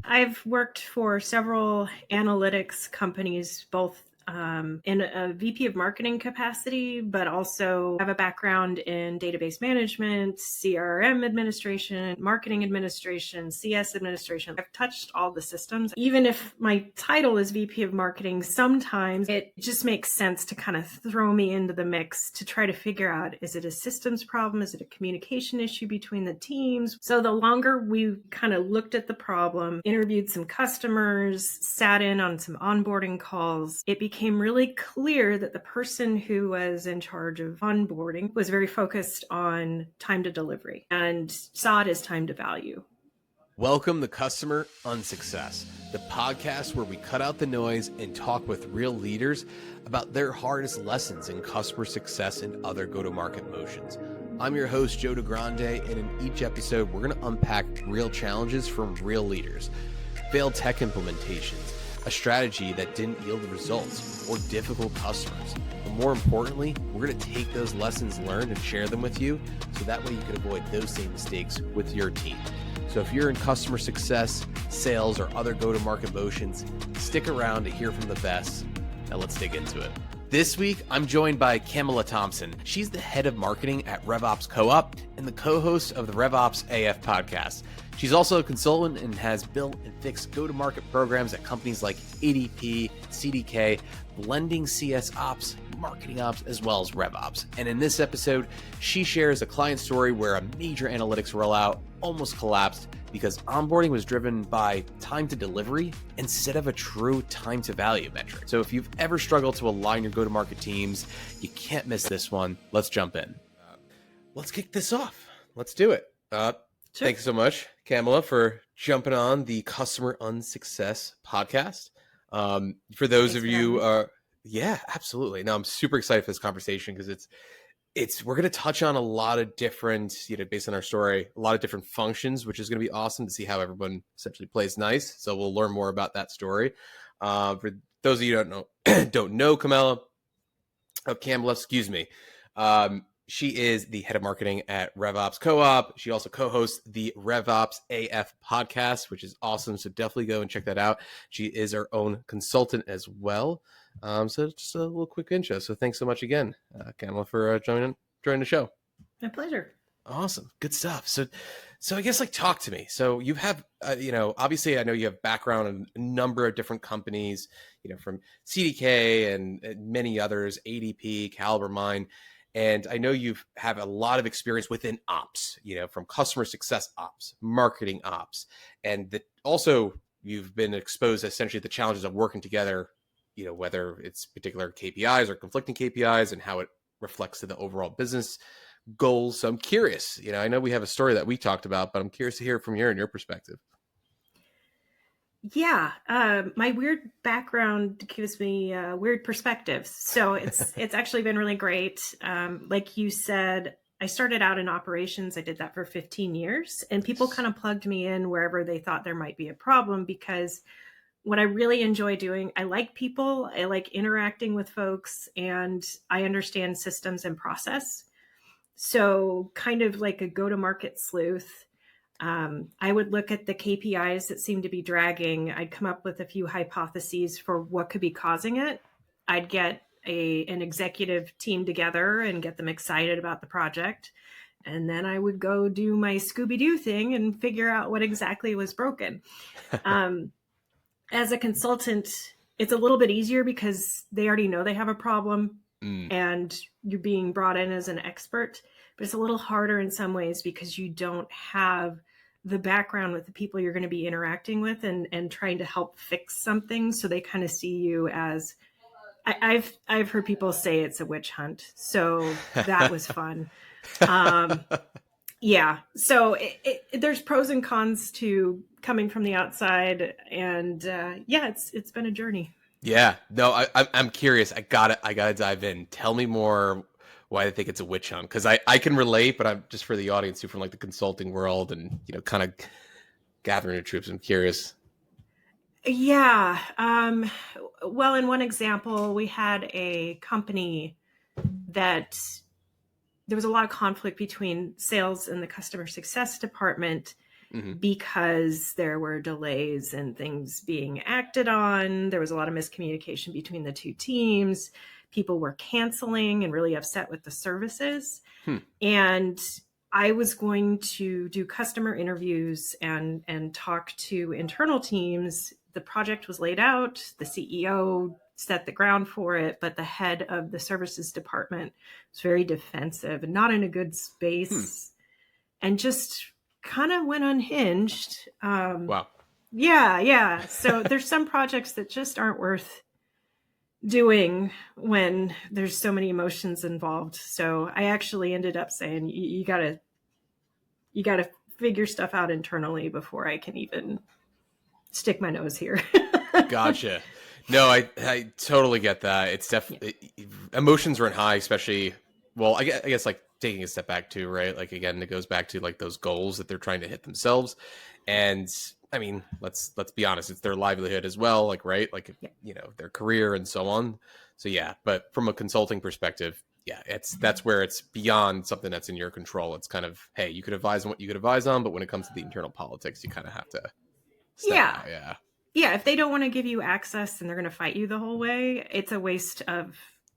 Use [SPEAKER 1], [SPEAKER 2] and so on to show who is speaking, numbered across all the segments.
[SPEAKER 1] I've worked for several analytics companies, both in a VP of marketing capacity, but also have a background in database management, CRM administration, marketing administration, CS administration. I've touched all the systems. Even if my title is VP of marketing, sometimes it just makes sense to kind of throw me into the mix to try to figure out, is it a systems problem? Is it a communication issue between the teams? So the longer we kind of looked at the problem, interviewed some customers, sat in on some onboarding calls, it became really clear that the person who was in charge of onboarding was very focused on time to delivery and saw it as time to value.
[SPEAKER 2] Welcome to Customer Unsuccess, the podcast where we cut out the noise and talk with real leaders about their hardest lessons in customer success and other go-to-market motions. I'm your host, Joe DeGrande, and in each episode, we're going to unpack real challenges from real leaders, failed tech implementations, a strategy that didn't yield results, or difficult customers. But more importantly, we're going to take those lessons learned and share them with you so that way you can avoid those same mistakes with your team. So if you're in customer success, sales, or other go-to-market motions, stick around to hear from the best. Now let's dig into it. This week, I'm joined by Camela Thompson. She's the head of marketing at RevOps Co-op and the co-host of the RevOps AF podcast. She's also a consultant and has built and fixed go-to-market programs at companies like ADP, CDK, blending CS ops, marketing ops, as well as RevOps. And in this episode, she shares a client story where a major analytics rollout almost collapsed because onboarding was driven by time to delivery instead of a true time to value metric. So if you've ever struggled to align your go-to-market teams, you can't miss this one. Let's jump in. Let's kick this off. Let's do it.
[SPEAKER 1] Sure.
[SPEAKER 2] Thanks so much, Camela, for jumping on the Customer Unsuccess podcast. For those of you, yeah, absolutely. No, I'm super excited for this conversation because we're going to touch on a lot of different, based on our story, a lot of different functions, which is going to be awesome to see how everyone essentially plays nice. So we'll learn more about that story. For those of you who don't know Camela, excuse me. She is the head of marketing at RevOps Co-op. She also co-hosts the RevOps AF podcast, which is awesome. So definitely go and check that out. She is her own consultant as well. So just a little quick intro. So thanks so much again, Camela, for joining the show.
[SPEAKER 1] My pleasure.
[SPEAKER 2] Awesome. Good stuff. So I guess talk to me. So you have, obviously I know you have background in a number of different companies, from CDK and many others, ADP, Caliber Mine. And I know you have a lot of experience within ops, from customer success ops, marketing ops, and also you've been exposed essentially to the challenges of working together, whether it's particular KPIs or conflicting KPIs and how it reflects to the overall business goals. So I'm curious, I know we have a story that we talked about, but I'm curious to hear from your perspective.
[SPEAKER 1] Yeah, my weird background gives me weird perspectives. So it's actually been really great. Like you said, I started out in operations. I did that for 15 years, and people kind of plugged me in wherever they thought there might be a problem because what I really enjoy doing, I like people, I like interacting with folks, and I understand systems and process. So kind of like a go-to-market sleuth. I would look at the KPIs that seem to be dragging. I'd come up with a few hypotheses for what could be causing it. I'd get an executive team together and get them excited about the project. And then I would go do my Scooby-Doo thing and figure out what exactly was broken. As a consultant, it's a little bit easier because they already know they have a problem and you're being brought in as an expert. But it's a little harder in some ways because you don't have the background with the people you're going to be interacting with and trying to help fix something. So they kind of see you as, I've heard people say it's a witch hunt. So that was fun. Yeah. So there's pros and cons to coming from the outside, and it's been a journey.
[SPEAKER 2] Yeah. No, I'm curious. I gotta dive in. Tell me more why they think it's a witch hunt, because I can relate, but I'm just for the audience who from the consulting world and kind of gathering the troops. I'm curious.
[SPEAKER 1] Yeah. Well, in one example, we had a company that there was a lot of conflict between sales and the customer success department. because there were delays in things being acted on. There was a lot of miscommunication between the two teams. People were canceling and really upset with the services. And I was going to do customer interviews and talk to internal teams. The project was laid out. The CEO set the ground for it, but the head of the services department was very defensive and not in a good space and just kind of went unhinged.
[SPEAKER 2] Wow.
[SPEAKER 1] Yeah. So there's some projects that just aren't worth doing when there's so many emotions involved. So I actually ended up saying, you gotta figure stuff out internally before I can even stick my nose here.
[SPEAKER 2] Gotcha. No, I totally get that. It's definitely emotions run high, especially, well, I guess like taking a step back too, right? Like, again, it goes back to like those goals that they're trying to hit themselves. And I mean, let's be honest, it's their livelihood as well. Like, right. Like, you know, their career and so on. So yeah, but from a consulting perspective, yeah, that's where it's beyond something that's in your control. It's kind of, hey, you could advise on what you could advise on, but when it comes to the internal politics, you kind of have to step out.
[SPEAKER 1] Yeah, if they don't want to give you access and they're going to fight you the whole way, it's a waste of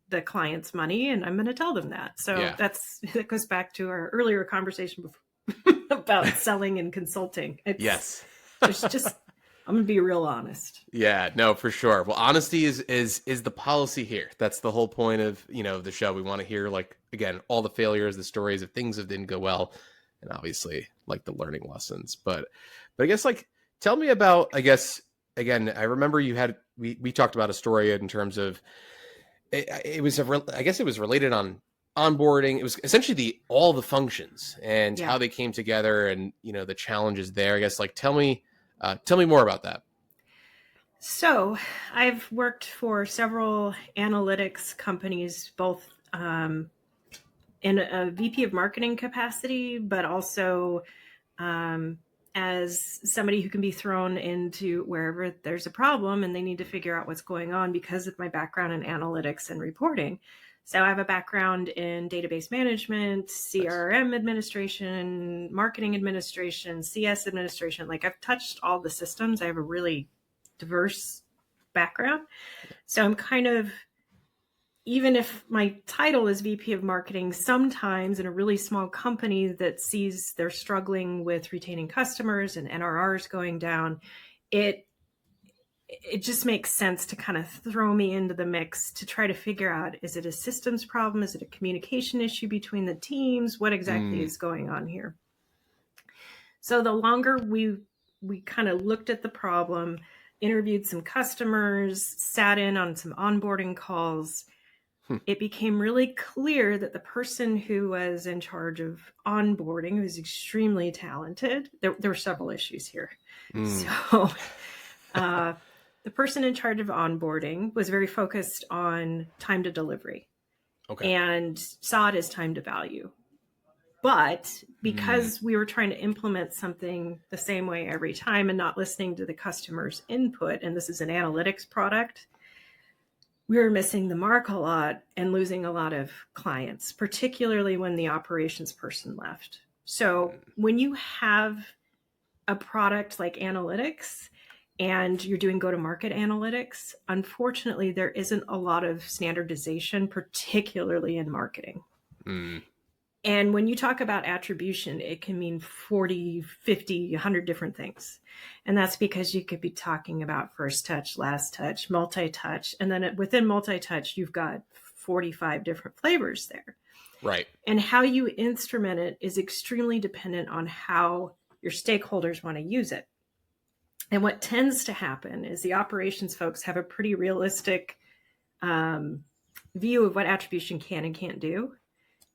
[SPEAKER 1] the client's money, and I'm going to tell them that. So that goes back to our earlier conversation before about selling and consulting. There's just, I'm going to be real honest.
[SPEAKER 2] Yeah, no, for sure. Well, honesty is the policy here. That's the whole point of, you know, the show. We want to hear, like, again, all the failures, the stories of things that didn't go well, and obviously like the learning lessons. But I guess, like, tell me about, I guess, again, I remember you had, we talked about a story in terms of, it was, I guess it was related on onboarding. It was essentially all the functions and how they came together and, you know, the challenges there. I guess, like, tell me more about that.
[SPEAKER 1] So I've worked for several analytics companies, both in a VP of marketing capacity, but also as somebody who can be thrown into wherever there's a problem and they need to figure out what's going on because of my background in analytics and reporting. So I have a background in database management, CRM administration, marketing administration, CS administration. Like, I've touched all the systems. I have a really diverse background. So I'm kind of, even if my title is VP of marketing, sometimes in a really small company that sees they're struggling with retaining customers and NRRs going down, it just makes sense to kind of throw me into the mix to try to figure out, is it a systems problem? Is it a communication issue between the teams? What exactly is going on here? So the longer we kind of looked at the problem, interviewed some customers, sat in on some onboarding calls, it became really clear that the person who was in charge of onboarding, who was extremely talented, there were several issues here. So the person in charge of onboarding was very focused on time to delivery and saw it as time to value. But because we were trying to implement something the same way every time and not listening to the customer's input, and this is an analytics product, we were missing the mark a lot and losing a lot of clients, particularly when the operations person left. So when you have a product like analytics and you're doing go-to-market analytics, unfortunately, there isn't a lot of standardization, particularly in marketing. And when you talk about attribution, it can mean 40, 50, 100 different things. And that's because you could be talking about first touch, last touch, multi-touch. And then within multi-touch, you've got 45 different flavors there.
[SPEAKER 2] Right.
[SPEAKER 1] And how you instrument it is extremely dependent on how your stakeholders want to use it. And what tends to happen is the operations folks have a pretty realistic view of what attribution can and can't do.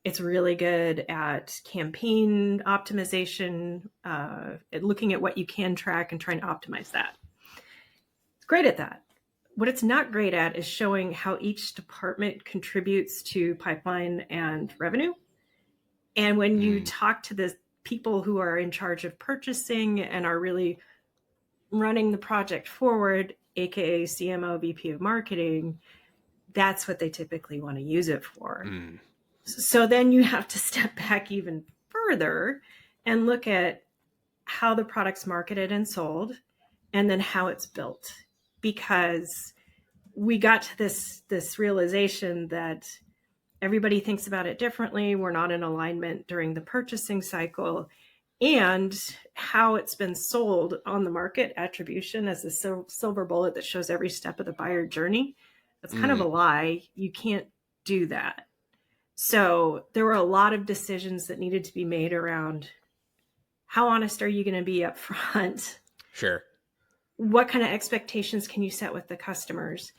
[SPEAKER 1] It's really good at campaign optimization, at looking at what you can track and trying to optimize that. It's great at that. What it's not great at is showing how each department contributes to pipeline and revenue. And when you talk to the people who are in charge of purchasing and are really running the project forward, aka CMO, VP of marketing, that's what they typically want to use it for. So then you have to step back even further and look at how the product's marketed and sold, and then how it's built. Because we got to this realization that everybody thinks about it differently. We're not in alignment during the purchasing cycle, and how it's been sold on the market, attribution as a silver bullet that shows every step of the buyer journey. That's kind of a lie. You can't do that. So there were a lot of decisions that needed to be made around how honest are you going to be up front?
[SPEAKER 2] Sure.
[SPEAKER 1] What kind of expectations can you set with the customers?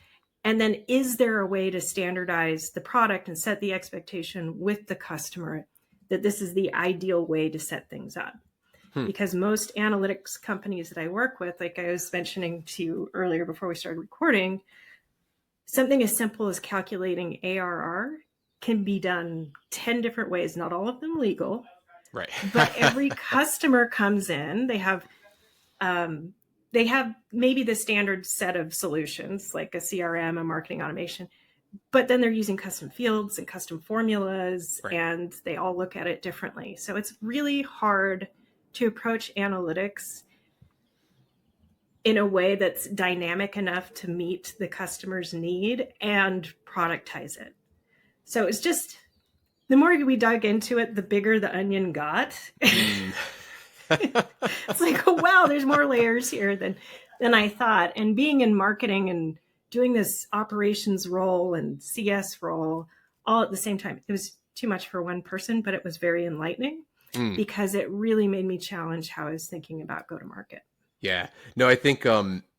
[SPEAKER 1] And then is there a way to standardize the product and set the expectation with the customer that this is the ideal way to set things up? Because most analytics companies that I work with, like I was mentioning to you earlier before we started recording, something as simple as calculating ARR can be done 10 different ways, not all of them legal.
[SPEAKER 2] Right.
[SPEAKER 1] But every customer comes in, they have maybe the standard set of solutions like a CRM, a marketing automation, but then they're using custom fields and custom formulas,
[SPEAKER 2] Right.
[SPEAKER 1] and they all look at it differently. So it's really hard to approach analytics in a way that's dynamic enough to meet the customer's need and productize it. So it's just, the more we dug into it, the bigger the onion got. It's like, oh, wow, there's more layers here than I thought. And being in marketing and doing this operations role and CS role all at the same time, it was too much for one person, but it was very enlightening because it really made me challenge how I was thinking about go-to-market.
[SPEAKER 2] Yeah, no, I think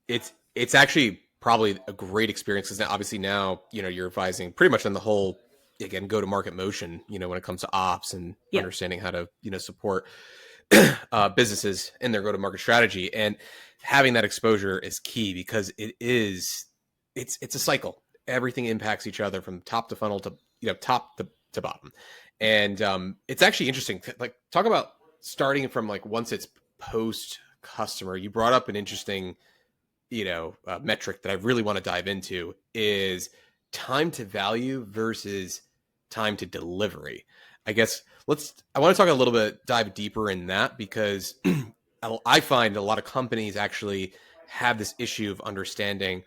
[SPEAKER 2] it's actually probably a great experience because obviously now, you're advising pretty much on the whole, again, go-to-market motion, when it comes to ops and understanding how to, support businesses in their go-to-market strategy. And having that exposure is key because it's a cycle. Everything impacts each other from top to funnel to, top to bottom. And it's actually interesting to, talk about starting from once it's post customer. You brought up an interesting, metric that I really want to dive into is time to value versus time to delivery. I guess I want to talk a little bit, dive deeper in that because I find a lot of companies actually have this issue of understanding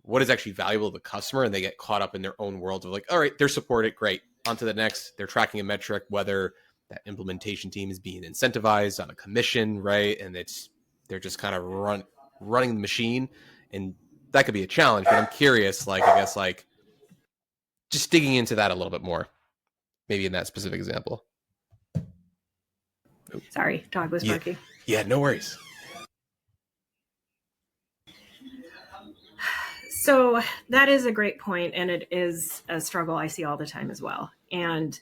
[SPEAKER 2] what is actually valuable to the customer, and they get caught up in their own world of all right, they're supported, great. On to the next. They're tracking a metric, whether that implementation team is being incentivized on a commission, right? And they're just kind of running the machine, and that could be a challenge. But I'm curious, just digging into that a little bit more, maybe in that specific example.
[SPEAKER 1] Sorry, dog was barking.
[SPEAKER 2] Yeah, no worries.
[SPEAKER 1] So that is a great point, and it is a struggle I see all the time as well. And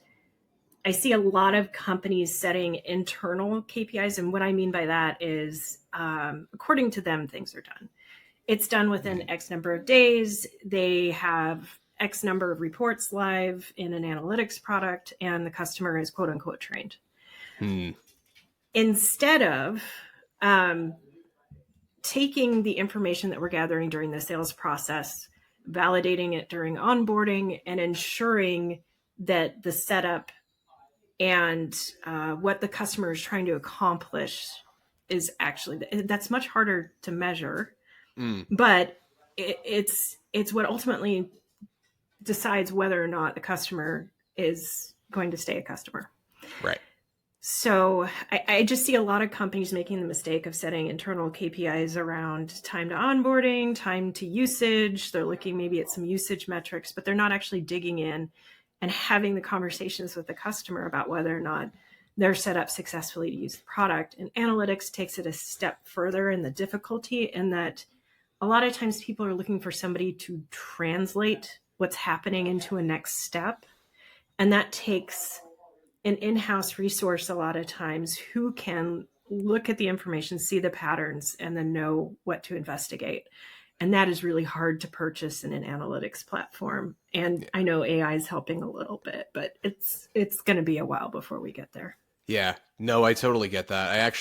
[SPEAKER 1] I see a lot of companies setting internal KPIs, and what I mean by that is, according to them, things are done. It's done within X number of days. They have X number of reports live in an analytics product, and the customer is quote unquote trained. Instead of taking the information that we're gathering during the sales process, validating it during onboarding, and ensuring that the setup and what the customer is trying to accomplish is actually, that's much harder to measure, but it's what ultimately decides whether or not the customer is going to stay a customer.
[SPEAKER 2] Right.
[SPEAKER 1] So I just see a lot of companies making the mistake of setting internal KPIs around time to onboarding, time to usage. They're looking maybe at some usage metrics, but they're not actually digging in and having the conversations with the customer about whether or not they're set up successfully to use the product. And analytics takes it a step further in the difficulty in that a lot of times people are looking for somebody to translate what's happening into a next step. And that takes an in-house resource a lot of times who can look at the information, see the patterns, and then know what to investigate. And that is really hard to purchase in an analytics platform. And I know AI is helping a little bit, but it's going to be a while before we get there.
[SPEAKER 2] Yeah, no, I totally get that.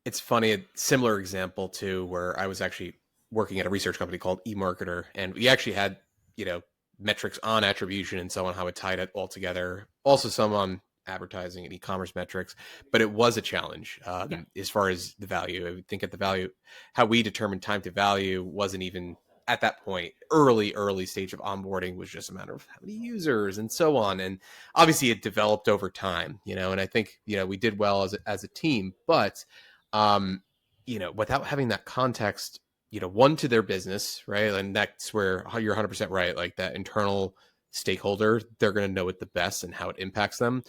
[SPEAKER 2] It's funny, a similar example too, where I was actually working at a research company called eMarketer, and we actually had, metrics on attribution and so on, how it tied it all together. Also some on advertising and e-commerce metrics, but it was a challenge as far as the value. I would think at the value, how we determined time to value wasn't even at that point. Early stage of onboarding was just a matter of how many users and so on. And obviously it developed over time, and I think, we did well as a team, but, without having that context, one, to their business, right? And that's where you're 100% right. Like that internal stakeholder, they're going to know it the best and how it impacts them.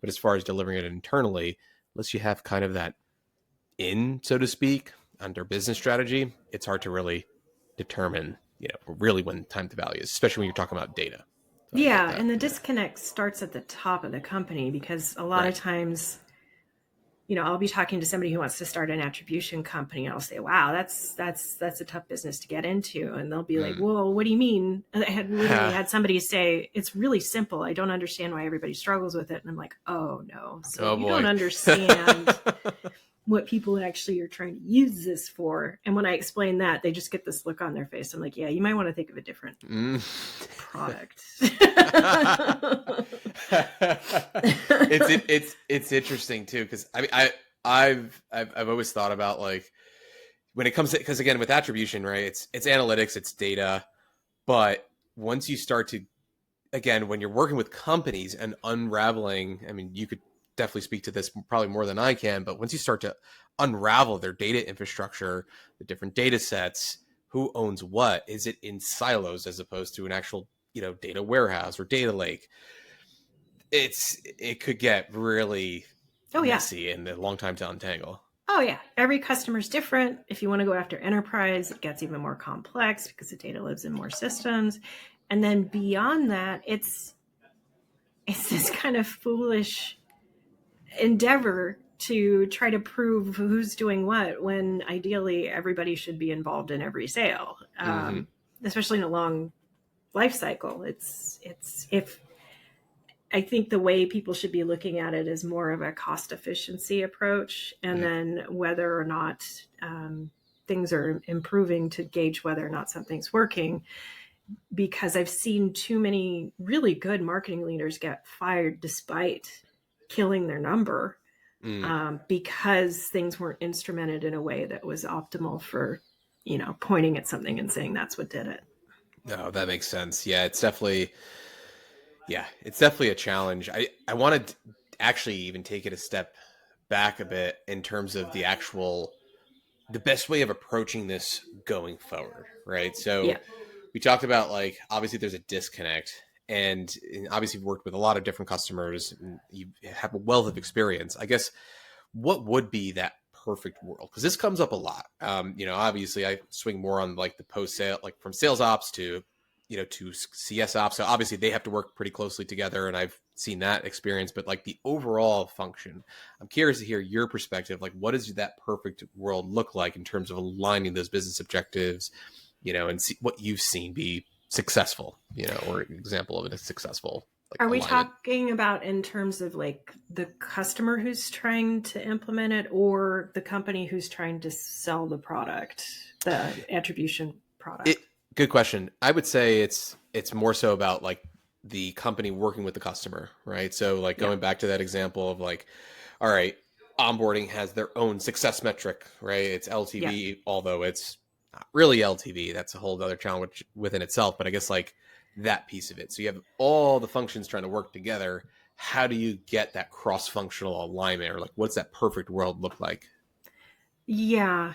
[SPEAKER 2] But as far as delivering it internally, unless you have kind of that so to speak, under business strategy, it's hard to really determine, really when time to value is, especially when you're talking about data. So
[SPEAKER 1] yeah. And the disconnect starts at the top of the company, because a lot of times, I'll be talking to somebody who wants to start an attribution company, and I'll say, wow, that's a tough business to get into. And they'll be like, well, what do you mean? And I had literally had somebody say, it's really simple. I don't understand why everybody struggles with it. And I'm like, oh no. So you don't understand what people actually are trying to use this for. And when I explain that, they just get this look on their face. I'm like, yeah, you might want to think of a different product.
[SPEAKER 2] It's interesting too, because I mean I've always thought about, like, when it comes to, because again with attribution, right, it's analytics, it's data, but once you start to, again, when you're working with companies and unraveling, I mean, you could definitely speak to this probably more than I can, but once you start to unravel their data infrastructure, the different data sets, who owns what, is it in silos as opposed to an actual, data warehouse or data lake, it could get really messy and a long time to untangle.
[SPEAKER 1] Oh yeah. Every customer's different. If you want to go after enterprise, it gets even more complex because the data lives in more systems. And then beyond that, it's this kind of foolish endeavor to try to prove who's doing what, when ideally everybody should be involved in every sale, especially in a long life cycle. I think the way people should be looking at it is more of a cost efficiency approach, and then whether or not things are improving to gauge whether or not something's working. Because I've seen too many really good marketing leaders get fired despite killing their number, because things weren't instrumented in a way that was optimal for, pointing at something and saying that's what did it.
[SPEAKER 2] No, that makes sense. Yeah, it's definitely a challenge. I want to actually even take it a step back a bit in terms of the best way of approaching this going forward, right? So we talked about, like, obviously there's a disconnect, and obviously you've worked with a lot of different customers, and you have a wealth of experience. I guess, what would be that perfect world? Because this comes up a lot. Obviously I swing more on, like, the post-sale, like from sales ops to CS ops. So obviously they have to work pretty closely together, and I've seen that experience, but like the overall function, I'm curious to hear your perspective. Like, what does that perfect world look like in terms of aligning those business objectives, and see what you've seen be successful, or an example of a successful, like,
[SPEAKER 1] are we
[SPEAKER 2] alignment.
[SPEAKER 1] talking about in terms of like the customer who's trying to implement it, or the company who's trying to sell the product, the attribution product?
[SPEAKER 2] Good question. I would say it's more so about, like, the company working with the customer, right? So, like, going back to that example of, like, all right, onboarding has their own success metric, right? It's LTV, although it's not really LTV. That's a whole other challenge within itself. But I guess, like, that piece of it. So you have all the functions trying to work together. How do you get that cross-functional alignment, or, like, what's that perfect world look like?
[SPEAKER 1] Yeah.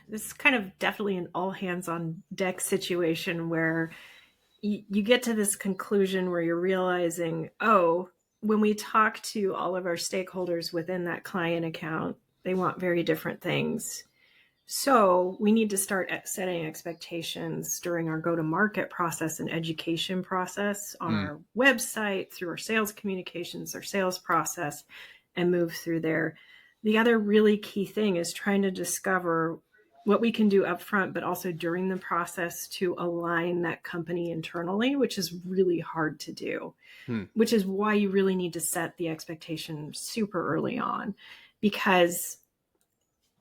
[SPEAKER 1] This is kind of definitely an all hands on deck situation where you get to this conclusion where you're realizing, when we talk to all of our stakeholders within that client account, they want very different things. So we need to start setting expectations during our go-to-market process and education process on our website, through our sales communications, our sales process, and move through there. The other really key thing is trying to discover what we can do up front, but also during the process, to align that company internally, which is really hard to do, which is why you really need to set the expectation super early on, because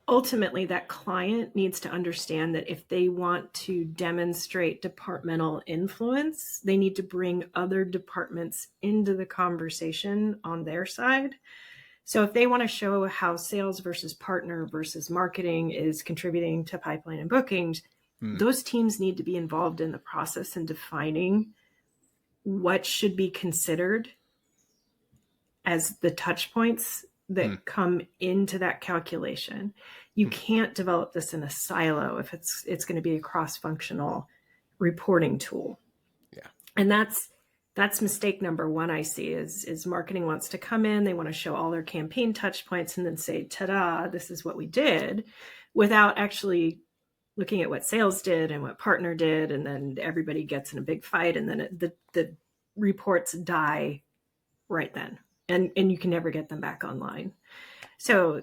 [SPEAKER 1] ultimately that client needs to understand that if they want to demonstrate departmental influence, they need to bring other departments into the conversation on their side. So if they want to show how sales versus partner versus marketing is contributing to pipeline and bookings, those teams need to be involved in the process and defining what should be considered as the touch points that come into that calculation. You can't develop this in a silo if it's going to be a cross-functional reporting tool.
[SPEAKER 2] Yeah.
[SPEAKER 1] And that's mistake number one I see is marketing wants to come in, they want to show all their campaign touch points and then say, ta-da, this is what we did, without actually looking at what sales did and what partner did. And then everybody gets in a big fight. And then the reports die right then. And you can never get them back online. So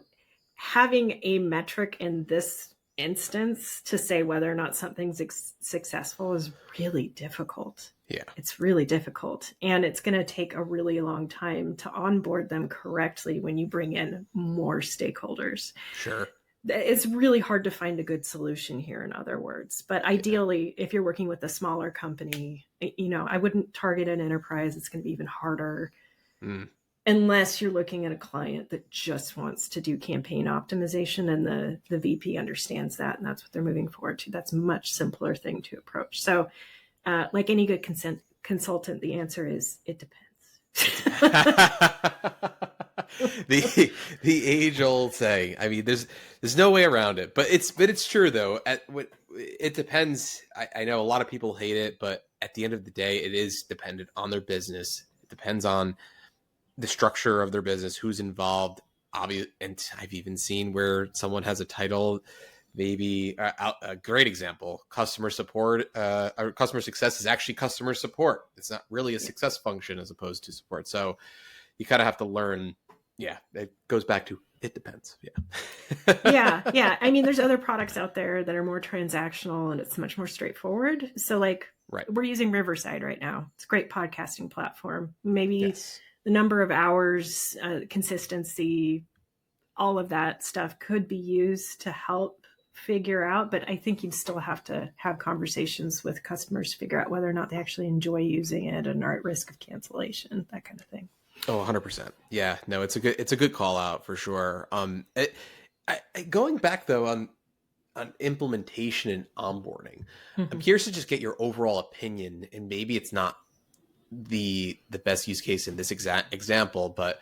[SPEAKER 1] having a metric in this instance to say whether or not something's successful is really difficult.
[SPEAKER 2] Yeah.
[SPEAKER 1] It's really difficult. And it's going to take a really long time to onboard them correctly when you bring in more stakeholders.
[SPEAKER 2] Sure.
[SPEAKER 1] It's really hard to find a good solution here, in other words. But ideally, if you're working with a smaller company, I wouldn't target an enterprise. It's going to be even harder. Unless you're looking at a client that just wants to do campaign optimization and the VP understands that and that's what they're moving forward to. That's a much simpler thing to approach. So like any good consultant, the answer is it depends.
[SPEAKER 2] the age old saying. I mean, there's no way around it, but it's true though. It depends. I know a lot of people hate it, but at the end of the day, it is dependent on their business. It depends on the structure of their business, who's involved. And I've even seen where someone has a title, maybe a great example, customer support, or customer success is actually customer support. It's not really a success function as opposed to support. So you kind of have to learn. Yeah. It goes back to, it depends. Yeah.
[SPEAKER 1] Yeah. I mean, there's other products out there that are more transactional and it's much more straightforward. So like we're using Riverside right now. It's a great podcasting platform. Maybe the number of hours, consistency, all of that stuff could be used to help figure out, but I think you'd still have to have conversations with customers to figure out whether or not they actually enjoy using it and are at risk of cancellation, that kind of thing.
[SPEAKER 2] Oh, 100%. Yeah, no, it's a good call out for sure. Going back though on implementation and onboarding, I'm curious to just get your overall opinion, and maybe it's not the best use case in this exact example, but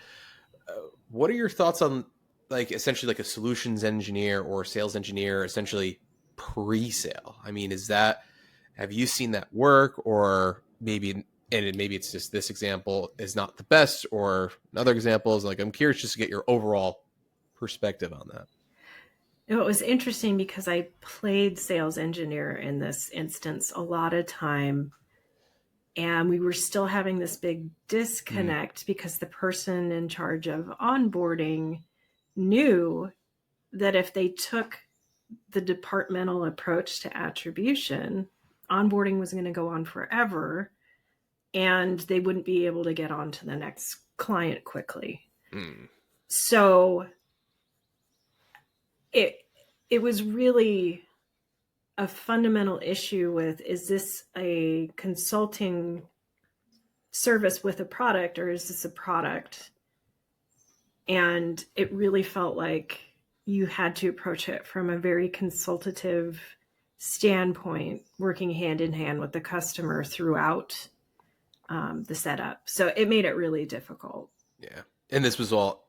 [SPEAKER 2] what are your thoughts on like essentially like a solutions engineer or sales engineer essentially pre-sale? I mean, have you seen that work, or maybe it's just this example is not the best, or another example is like, I'm curious just to get your overall perspective on that.
[SPEAKER 1] It was interesting because I played sales engineer in this instance a lot of time. And we were still having this big disconnect because the person in charge of onboarding knew that if they took the departmental approach to attribution, onboarding was going to go on forever and they wouldn't be able to get on to the next client quickly. So it was really a fundamental issue with, is this a consulting service with a product, or is this a product? And it really felt like you had to approach it from a very consultative standpoint, working hand in hand with the customer throughout the setup. So it made it really difficult.
[SPEAKER 2] Yeah. And this was all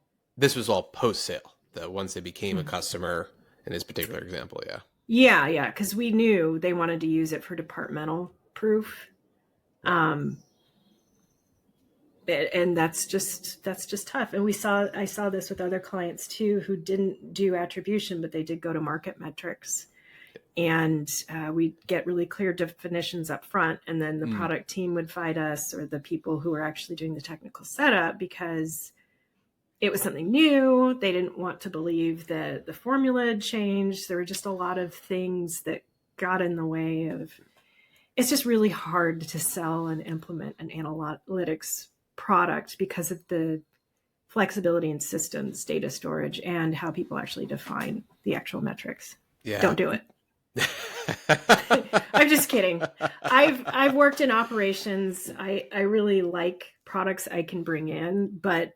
[SPEAKER 2] post-sale, once they became a customer in this particular example. Yeah.
[SPEAKER 1] Yeah. Because we knew they wanted to use it for departmental proof. And that's just tough. And I saw this with other clients too, who didn't do attribution, but they did go to market metrics. And we get really clear definitions up front. And then the product team would fight us, or the people who were actually doing the technical setup, because it was something new. They didn't want to believe that the formula had changed. There were just a lot of things that got in the way of, it's just really hard to sell and implement an analytics product because of the flexibility in systems, data storage, and how people actually define the actual metrics.
[SPEAKER 2] Yeah.
[SPEAKER 1] Don't do it. I'm just kidding. I've worked in operations. I really like products I can bring in, but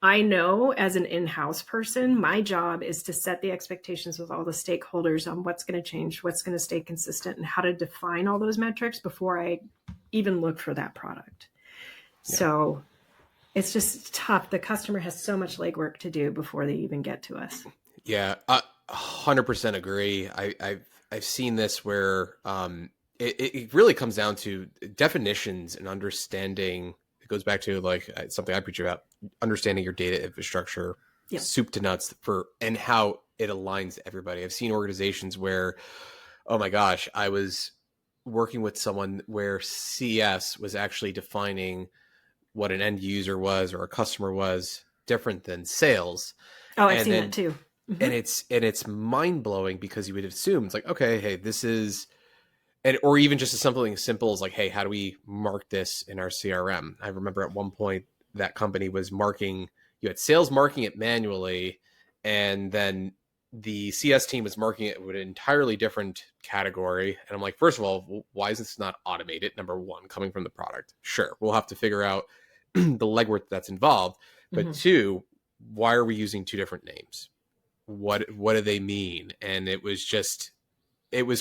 [SPEAKER 1] I know as an in-house person, my job is to set the expectations with all the stakeholders on what's going to change, what's going to stay consistent, and how to define all those metrics before I even look for that product. Yeah. So it's just tough. The customer has so much legwork to do before they even get to us.
[SPEAKER 2] Yeah, 100% agree. I've seen this where it really comes down to definitions and understanding. It goes back to like something I preach about, understanding your data infrastructure, yep. Soup to nuts and how it aligns everybody. I've seen organizations where, oh my gosh, I was working with someone where CS was actually defining what an end user was or a customer was different than sales.
[SPEAKER 1] Oh, I've seen that too.
[SPEAKER 2] Mm-hmm. And it's mind blowing because you would assume it's like, okay, hey, this is, or even just something as simple as like, hey, how do we mark this in our CRM? I remember at one point that company was marking, you had sales marking it manually, and then the CS team was marking it with an entirely different category. And I'm like, first of all, why is this not automated? Number one, coming from the product. Sure, we'll have to figure out the legwork that's involved. But mm-hmm. Two, why are we using two different names? What do they mean? And it was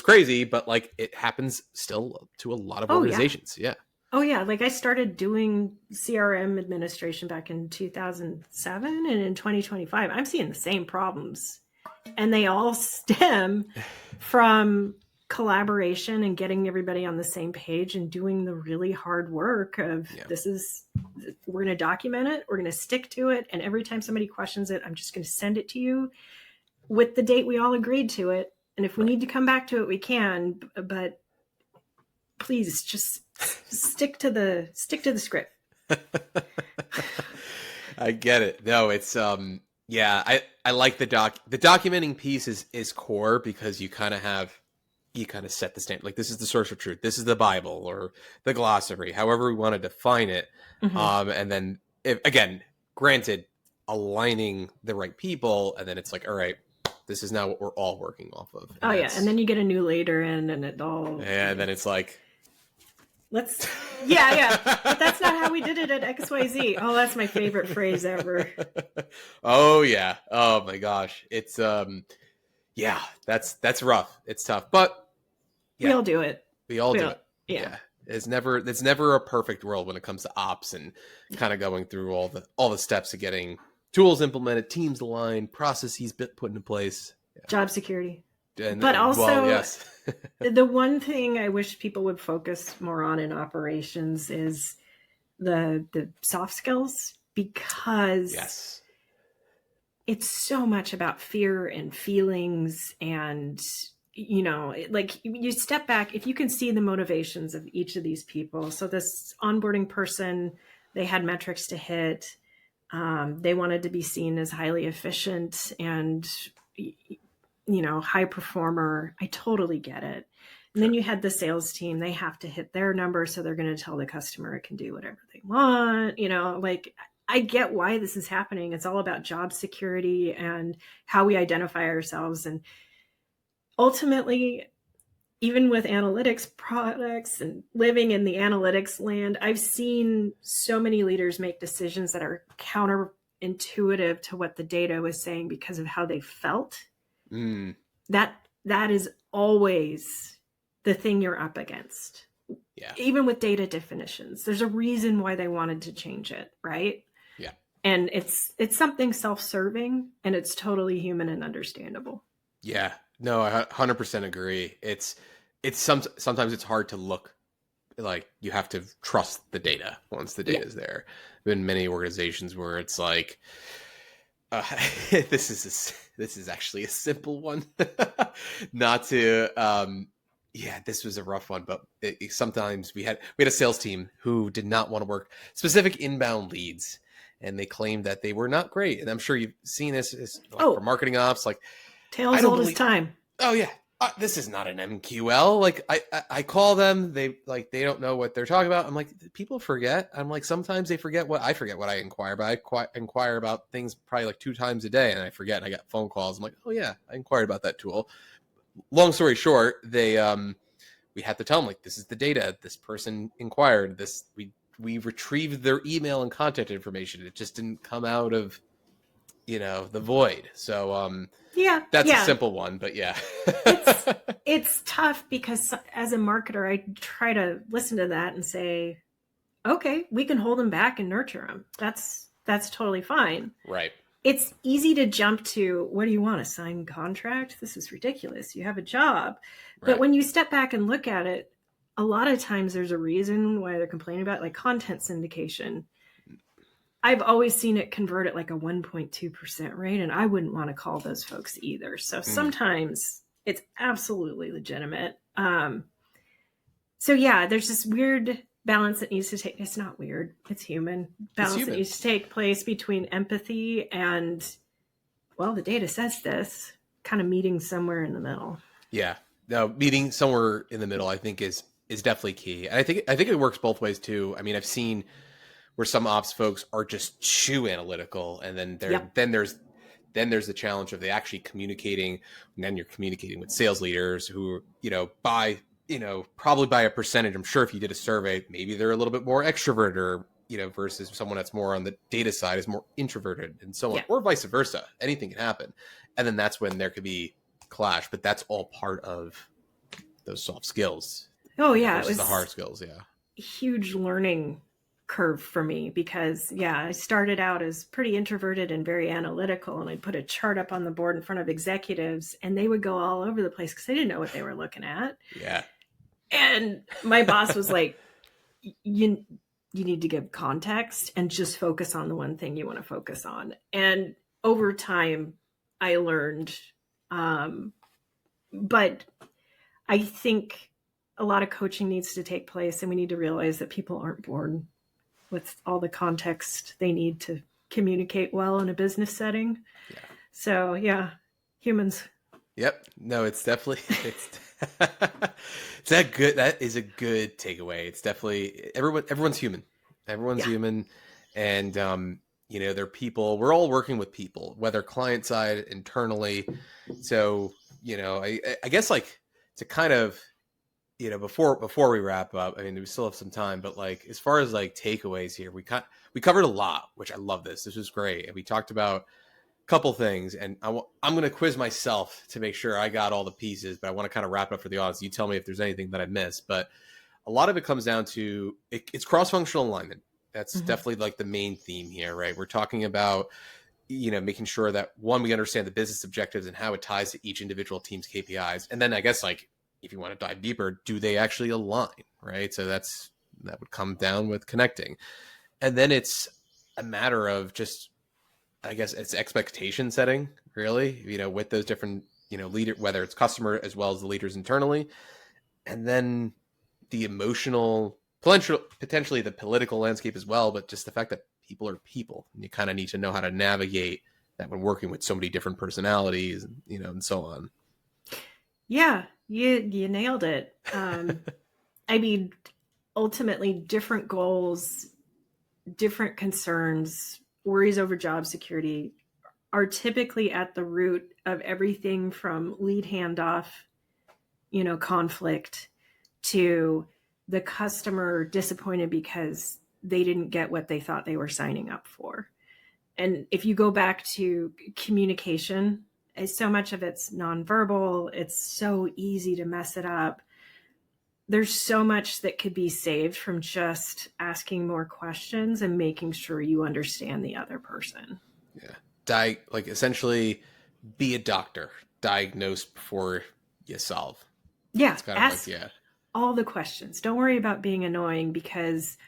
[SPEAKER 2] crazy, but like it happens still to a lot of organizations. Yeah.
[SPEAKER 1] Oh yeah. Like I started doing CRM administration back in 2007, and in 2025, I'm seeing the same problems, and they all stem from collaboration and getting everybody on the same page and doing the really hard work of we're going to document it. We're going to stick to it. And every time somebody questions it, I'm just going to send it to you with the date we all agreed to it. And if we need to come back to it, we can, but please just stick to the script.
[SPEAKER 2] I get it. No, it's, I like the documenting piece is core because you kind of set the standard. Like this is the source of truth. This is the Bible or the glossary, however we want to define it. Mm-hmm. And then again, granted, aligning the right people. And then it's like, all right, this is now what we're all working off of.
[SPEAKER 1] And and then you get a new leader in and it all.
[SPEAKER 2] And then it's like,
[SPEAKER 1] but that's not how we did it at XYZ. Oh, that's my favorite phrase ever.
[SPEAKER 2] Oh yeah. Oh my gosh. It's, that's rough. It's tough, but
[SPEAKER 1] we all do it.
[SPEAKER 2] We all do it. Yeah. It's never a perfect world when it comes to ops and kind of going through all the steps of getting tools implemented, teams aligned, processes put into place. Yeah.
[SPEAKER 1] Job security. But also,
[SPEAKER 2] yes.
[SPEAKER 1] The one thing I wish people would focus more on in operations is the soft skills, because it's so much about fear and feelings. And, like you step back, if you can see the motivations of each of these people. So this onboarding person, they had metrics to hit. They wanted to be seen as highly efficient and, high performer. I totally get it. And then you had the sales team. They have to hit their number. So they're going to tell the customer it can do whatever they want. Like I get why this is happening. It's all about job security and how we identify ourselves. And ultimately, even with analytics products and living in the analytics land, I've seen so many leaders make decisions that are counterintuitive to what the data was saying because of how they felt. Mm. That is always the thing you're up against. Yeah. Even with data definitions, there's a reason why they wanted to change it, right?
[SPEAKER 2] Yeah.
[SPEAKER 1] And it's something self-serving, and it's totally human and understandable.
[SPEAKER 2] Yeah. No, I 100% agree. Sometimes it's hard to look like you have to trust the data once the data is there. There have been many organizations where it's like, this is actually a simple one. Not to, this was a rough one, but sometimes we had a sales team who did not want to work specific inbound leads, and they claimed that they were not great. And I'm sure you've seen this for marketing ops, like
[SPEAKER 1] tales old as time.
[SPEAKER 2] Oh yeah. This is not an MQL. Like I call them, they don't know what they're talking about. I'm like, people forget. I'm like, sometimes they forget what I inquire about. I inquire about things probably like 2 times a day, and I forget. And I got phone calls. I'm like, oh yeah, I inquired about that tool. Long story short, we had to tell them, like, this is the data. This person inquired. We retrieved their email and contact information. It just didn't come out of, the void. So that's a simple one, but yeah.
[SPEAKER 1] It's tough because as a marketer, I try to listen to that and say, okay, we can hold them back and nurture them. That's totally fine.
[SPEAKER 2] Right.
[SPEAKER 1] It's easy to jump to, what do you want, a signed contract? This is ridiculous. You have a job. But when you step back and look at it, a lot of times there's a reason why they're complaining about it, like content syndication. I've always seen it convert at like a 1.2% rate, and I wouldn't want to call those folks either. So sometimes it's absolutely legitimate. So yeah, there's this weird balance that needs to take. It's not weird. It's human. Balance that needs to take place between empathy and, well, the data says this, kind of meeting somewhere in the middle.
[SPEAKER 2] Yeah. No, meeting somewhere in the middle, I think is definitely key. And I think it works both ways too. I mean, I've seen where some ops folks are just too analytical, and then there's the challenge of they actually communicating, and then you're communicating with sales leaders who, probably by a percentage, I'm sure if you did a survey, maybe they're a little bit more extroverted, or, versus someone that's more on the data side is more introverted, and so on, or vice versa. Anything can happen. And then that's when there could be clash, but that's all part of those soft skills.
[SPEAKER 1] Oh yeah.
[SPEAKER 2] It was the hard skills. Yeah.
[SPEAKER 1] Huge learning curve for me because I started out as pretty introverted and very analytical, and I'd put a chart up on the board in front of executives and they would go all over the place because they didn't know what they were looking at.
[SPEAKER 2] Yeah.
[SPEAKER 1] And my boss was like, you need to give context and just focus on the one thing you want to focus on. And over time I learned, but I think a lot of coaching needs to take place, and we need to realize that people aren't born with all the context they need to communicate well in a business setting. Yeah. So humans.
[SPEAKER 2] Yep. No, it's definitely, that is a good takeaway. It's definitely everyone's human. Everyone's human. And, they're people. We're all working with people, whether client side, internally. So, I guess like to kind of, before we wrap up, I mean, we still have some time, but like, as far as like takeaways here, we covered a lot, which I love this. This was great. And we talked about a couple things, and I'm going to quiz myself to make sure I got all the pieces, but I want to kind of wrap up for the audience. You tell me if there's anything that I missed, but a lot of it comes down to it's cross-functional alignment. That's definitely like the main theme here, right? We're talking about, making sure that one, we understand the business objectives and how it ties to each individual team's KPIs. And then I guess like, if you want to dive deeper, do they actually align, right? So that would come down with connecting. And then it's a matter of just, I guess it's expectation setting, really, with those different, leader, whether it's customer as well as the leaders internally. And then the emotional, potentially the political landscape as well, but just the fact that people are people, and you kind of need to know how to navigate that when working with so many different personalities, and so on.
[SPEAKER 1] Yeah. You nailed it. I mean, ultimately, different goals, different concerns, worries over job security are typically at the root of everything from lead handoff, conflict, to the customer disappointed because they didn't get what they thought they were signing up for. And if you go back to communication, so much of it's nonverbal. It's so easy to mess it up. There's so much that could be saved from just asking more questions and making sure you understand the other person.
[SPEAKER 2] Yeah. Essentially be a doctor. Diagnose before you solve.
[SPEAKER 1] Yeah. Ask all the questions. Don't worry about being annoying, because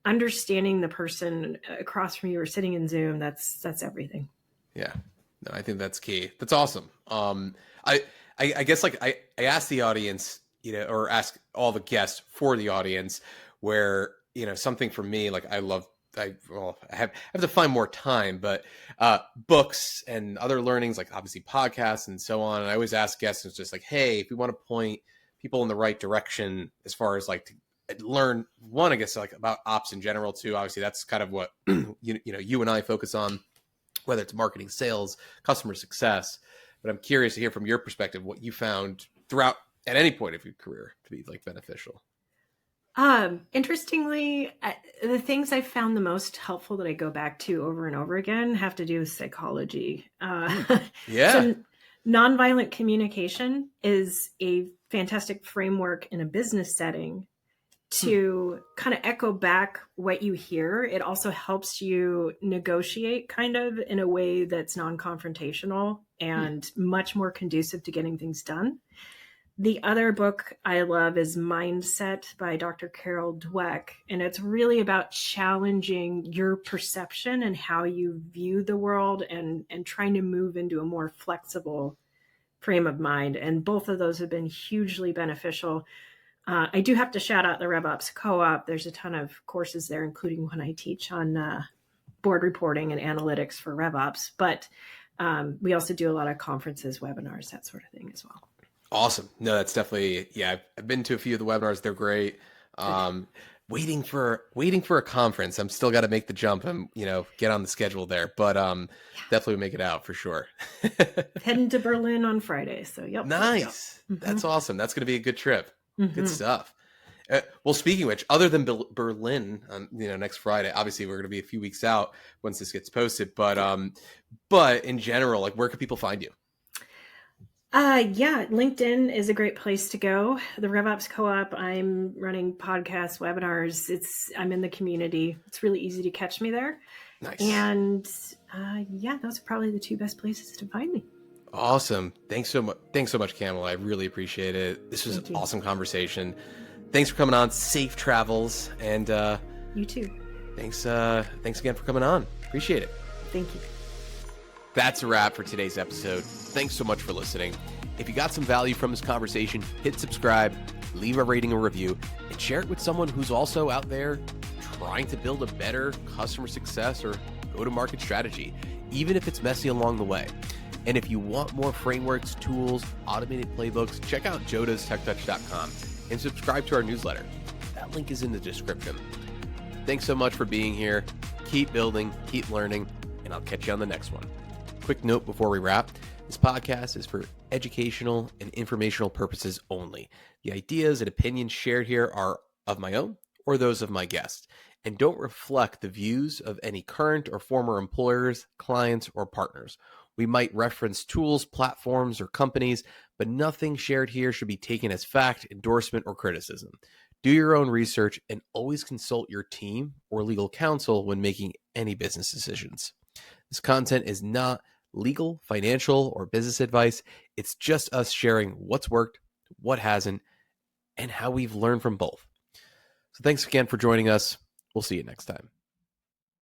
[SPEAKER 1] understanding the person across from you or sitting in Zoom, that's everything.
[SPEAKER 2] Yeah. No, I think that's key. That's awesome. I guess like I asked the audience, or ask all the guests for the audience where, something for me, like I love I have to find more time, but books and other learnings, like obviously podcasts and so on. And I always ask guests, it's just like, hey, if we want to point people in the right direction as far as like to learn one, I guess, like about ops in general too. Obviously, that's kind of what you and I focus on, whether it's marketing, sales, customer success. But I'm curious to hear from your perspective what you found throughout at any point of your career to be like beneficial.
[SPEAKER 1] Interestingly, the things I found the most helpful that I go back to over and over again have to do with psychology.
[SPEAKER 2] Yeah.
[SPEAKER 1] So nonviolent communication is a fantastic framework in a business setting to kind of echo back what you hear. It also helps you negotiate kind of in a way that's non-confrontational and much more conducive to getting things done. The other book I love is Mindset by Dr. Carol Dweck, and it's really about challenging your perception and how you view the world and trying to move into a more flexible frame of mind. And both of those have been hugely beneficial. I do have to shout out the RevOps Co-op. There's a ton of courses there, including one I teach on board reporting and analytics for RevOps. But we also do a lot of conferences, webinars, that sort of thing as well.
[SPEAKER 2] Awesome. No, that's definitely, yeah, I've been to a few of the webinars. They're great. Waiting for a conference. I'm still got to make the jump and, get on the schedule there, but definitely make it out for sure.
[SPEAKER 1] Heading to Berlin on Friday. So, yep.
[SPEAKER 2] Nice.
[SPEAKER 1] Yep.
[SPEAKER 2] That's awesome. That's going to be a good trip. Good stuff. Well, speaking of which, other than Berlin, next Friday, obviously we're going to be a few weeks out once this gets posted, but in general, like where can people find you?
[SPEAKER 1] LinkedIn is a great place to go. The RevOps Co-op, I'm running podcasts, webinars. I'm in the community. It's really easy to catch me there.
[SPEAKER 2] Nice.
[SPEAKER 1] And those are probably the two best places to find me.
[SPEAKER 2] Awesome. Thanks so much, Camela. I really appreciate it. This was an awesome conversation. Thanks for coming on. Safe travels. And
[SPEAKER 1] you too.
[SPEAKER 2] Thanks again for coming on. Appreciate it.
[SPEAKER 1] Thank you.
[SPEAKER 2] That's a wrap for today's episode. Thanks so much for listening. If you got some value from this conversation, hit subscribe, leave a rating or review, and share it with someone who's also out there trying to build a better customer success or go-to-market strategy, even if it's messy along the way. And if you want more frameworks, tools, automated playbooks, check out jodastechtouch.com and subscribe to our newsletter. That link is in the description. Thanks so much for being here. Keep building, keep learning, and I'll catch you on the next one. Quick note before we wrap, this podcast is for educational and informational purposes only. The ideas and opinions shared here are of my own or those of my guests, and don't reflect the views of any current or former employers, clients, or partners. We might reference tools, platforms, or companies, but nothing shared here should be taken as fact, endorsement, or criticism. Do your own research and always consult your team or legal counsel when making any business decisions. This content is not legal, financial, or business advice. It's just us sharing what's worked, what hasn't, and how we've learned from both. So thanks again for joining us. We'll see you next time.